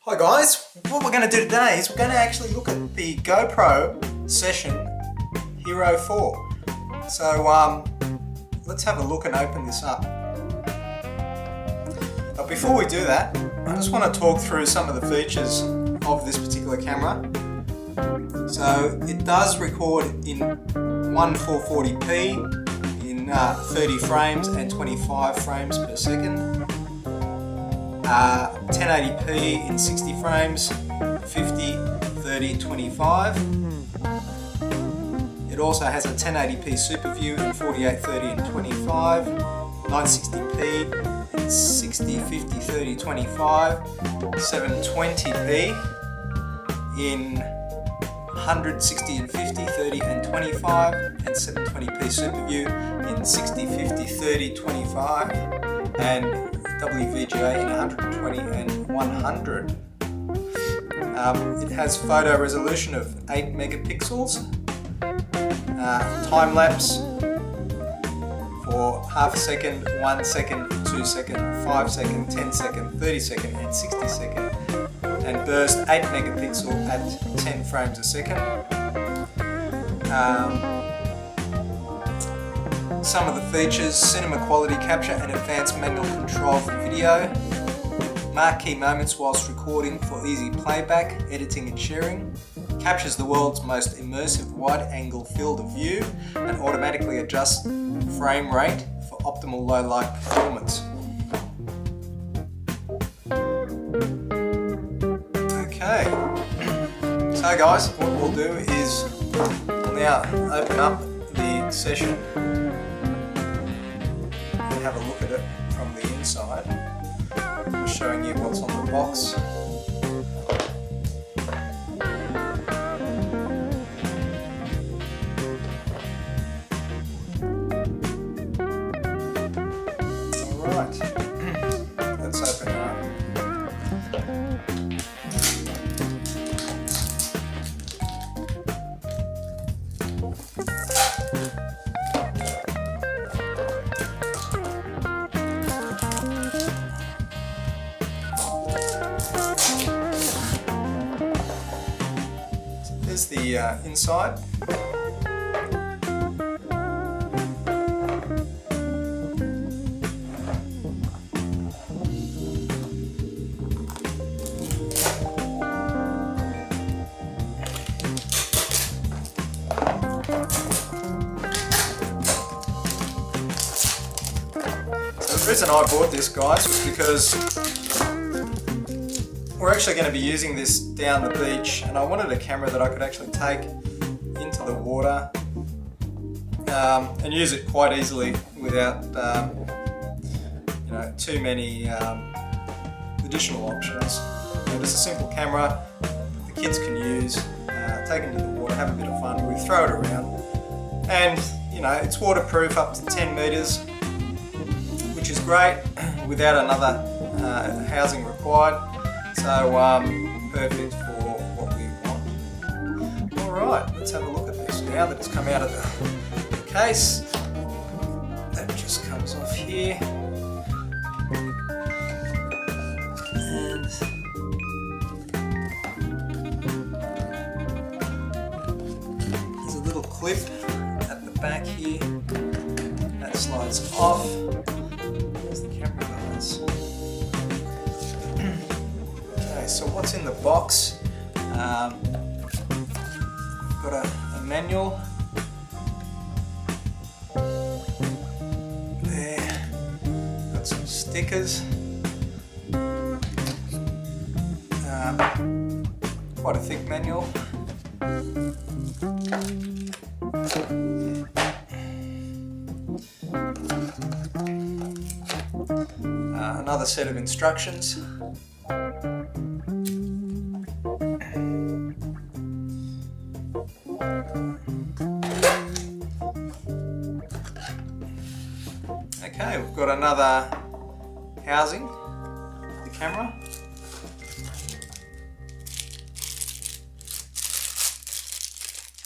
Hi guys, what we're going to do today is we're going to actually look at the GoPro Session Hero 4. So let's have a look and open this up. But before we do that, I just want to talk through some of the features of this particular camera. So it does record in 1440p in 30 frames and 25 frames per second. 1080p in 60 frames, 50, 30, 25. It also has a 1080p super view in 48, 30 and 25, 960p in 60, 50, 30, 25, 720p in 100, 60 and 50, 30 and 25, and 720p super view in 60, 50, 30, 25, and WVGA in 120 and 100. It has photo resolution of 8 megapixels, time lapse for half a second, 1 second, 2 second, 5 second, 10 second, 30 second and 60 second, and burst 8 megapixel at 10 frames a second. Some of the features: cinema quality capture and advanced manual control for video, mark key moments whilst recording for easy playback, editing and sharing, captures the world's most immersive wide-angle field of view and automatically adjusts frame rate for optimal low light performance. Okay, so guys, what we'll do is we'll now open up the session. Have a look at it from the inside. I'm showing you what's on the box. Alright, let's open it up. Here's the inside. So the reason I bought this, guys, was because we're actually going to be using this down the beach, and I wanted a camera that I could actually take into the water and use it quite easily without too many additional options. Just a simple camera that the kids can use, take into the water, have a bit of fun with, throw it around, and it's waterproof up to 10 meters, which is great without another housing required. So perfect for what we want. Alright, let's have a look at this now that it's come out of the case. That just comes off here. And there's a little clip at the back here that slides off. There's the camera, guys. So what's in the box? Got a manual there, got some stickers, quite a thick manual, another set of instructions. Okay, we've got another housing for the camera.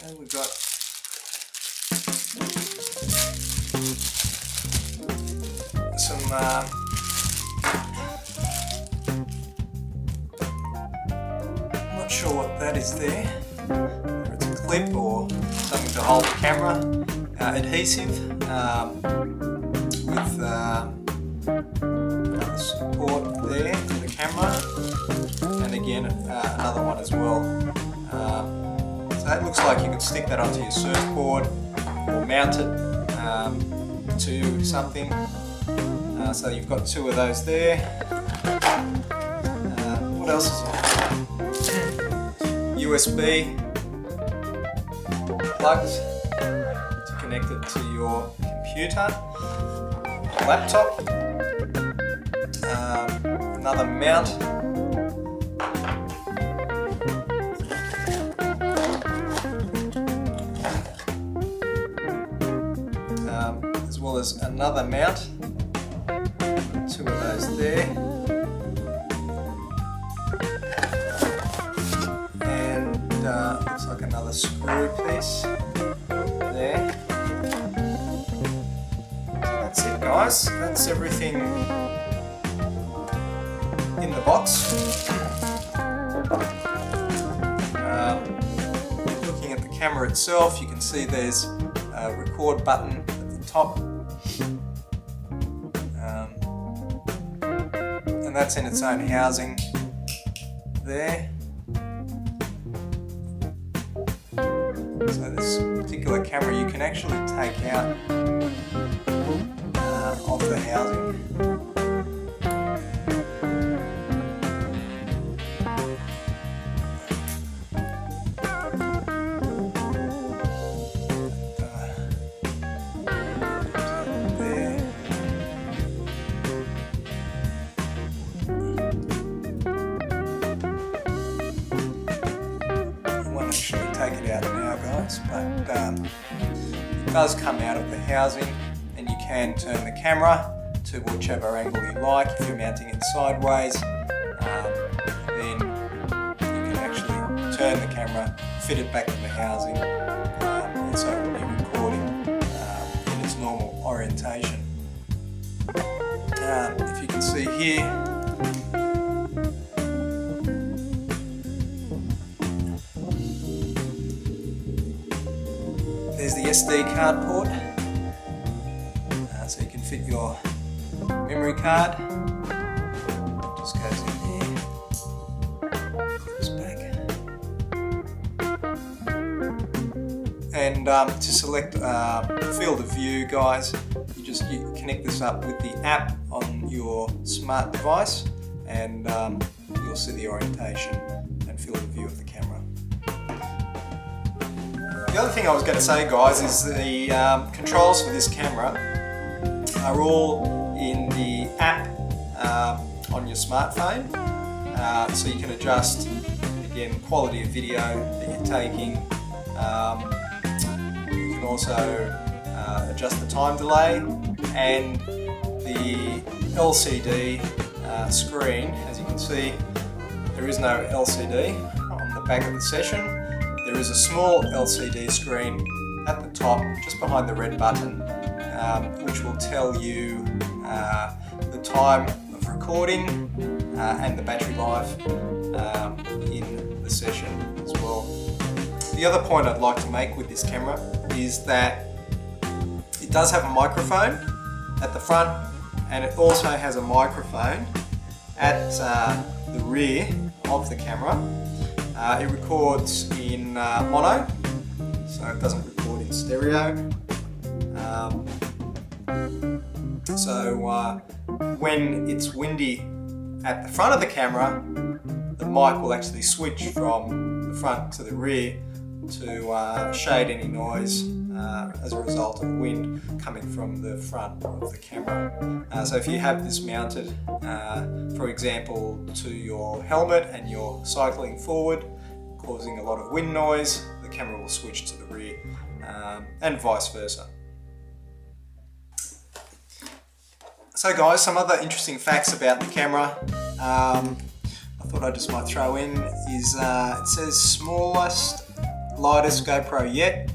And we've got some not sure what that is there, whether it's a clip or something to hold the camera. Adhesive with another support there for the camera, and again another one as well. So that looks like you could stick that onto your surfboard or mount it to something. So you've got two of those there. What else is on? USB plugs to connect it to your computer, laptop. Another mount. As well as another mount. Two of those there. And looks like another screw piece there. That's it, guys. That's everything in the box. Looking at the camera itself, you can see there's a record button at the top. And that's in its own housing there. So this particular camera you can actually take out of the housing. Take it out now, guys, but it does come out of the housing, and you can turn the camera to whichever angle you like. If you're mounting it sideways, then you can actually turn the camera, fit it back in the housing, and so it will be recording in its normal orientation. If you can see here, there's the SD card port, so you can fit your memory card. Just goes in there, clips back, and to select field of view, guys, you connect this up with the app on your smart device, and you'll see the orientation and field of view of the camera. The other thing I was going to say, guys, is the controls for this camera are all in the app on your smartphone, so you can adjust, again, quality of video that you're taking. You can also adjust the time delay, and the LCD screen. As you can see, there is no LCD on the back of the Session. There is a small LCD screen at the top, just behind the red button, which will tell you the time of recording and the battery life in the Session as well. The other point I'd like to make with this camera is that it does have a microphone at the front, and it also has a microphone at the rear of the camera. It records in mono, so it doesn't record in stereo. So when it's windy at the front of the camera, the mic will actually switch from the front to the rear to shade any noise as a result of wind coming from the front of the camera. So if you have this mounted, for example, to your helmet and you're cycling forward, causing a lot of wind noise, the camera will switch to the rear, and vice versa. So guys, some other interesting facts about the camera I thought I just might throw in is it says smallest, lightest GoPro yet,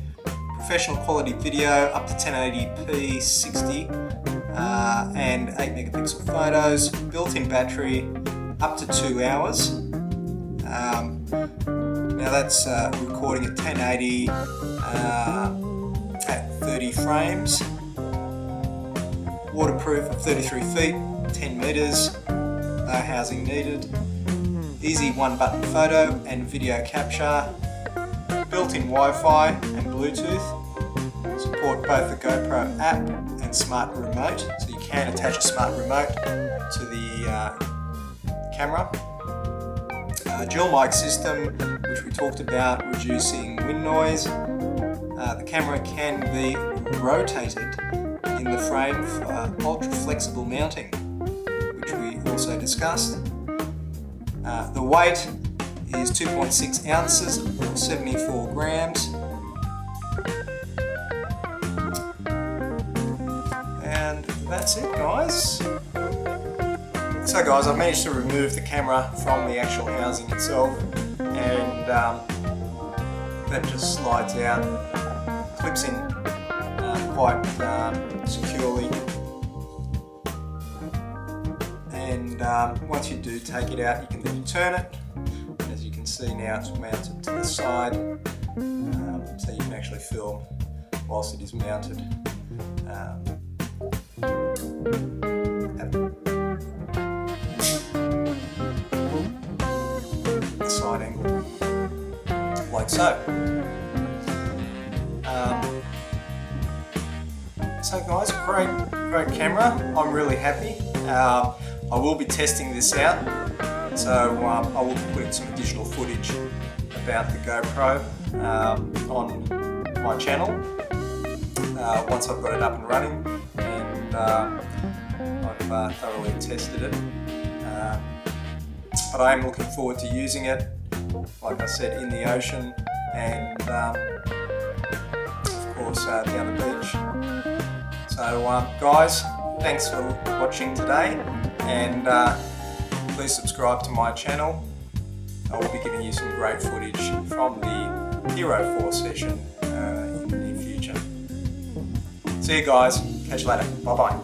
professional quality video up to 1080p 60 and 8 megapixel photos, built-in battery up to 2 hours. that's recording at 1080 at 30 frames. Waterproof at 33 feet, 10 meters, no housing needed. Easy one-button photo and video capture. Built-in Wi-Fi and Bluetooth. Support both the GoPro app and smart remote, so you can attach a smart remote to the camera. Dual mic system, which we talked about, reducing wind noise. The camera can be rotated in the frame for ultra flexible mounting, which we also discussed. The weight is 2.6 ounces or 74 grams. And that's it, guys. So guys, I've managed to remove the camera from the actual housing itself, and that just slides out, clips in quite securely, and once you do take it out, you can then turn it. As you can see now, it's mounted to the side, so you can actually film whilst it is mounted. Side angle, like so. So guys, great camera. I'm really happy. I will be testing this out, so I will be putting some additional footage about the GoPro on my channel once I've got it up and running, and I've thoroughly tested it. But I am looking forward to using it, like I said, in the ocean, and of course down the beach. So guys, thanks for watching today, and please subscribe to my channel. I will be giving you some great footage from the Hero4 session in the near future. See you guys, catch you later, bye bye.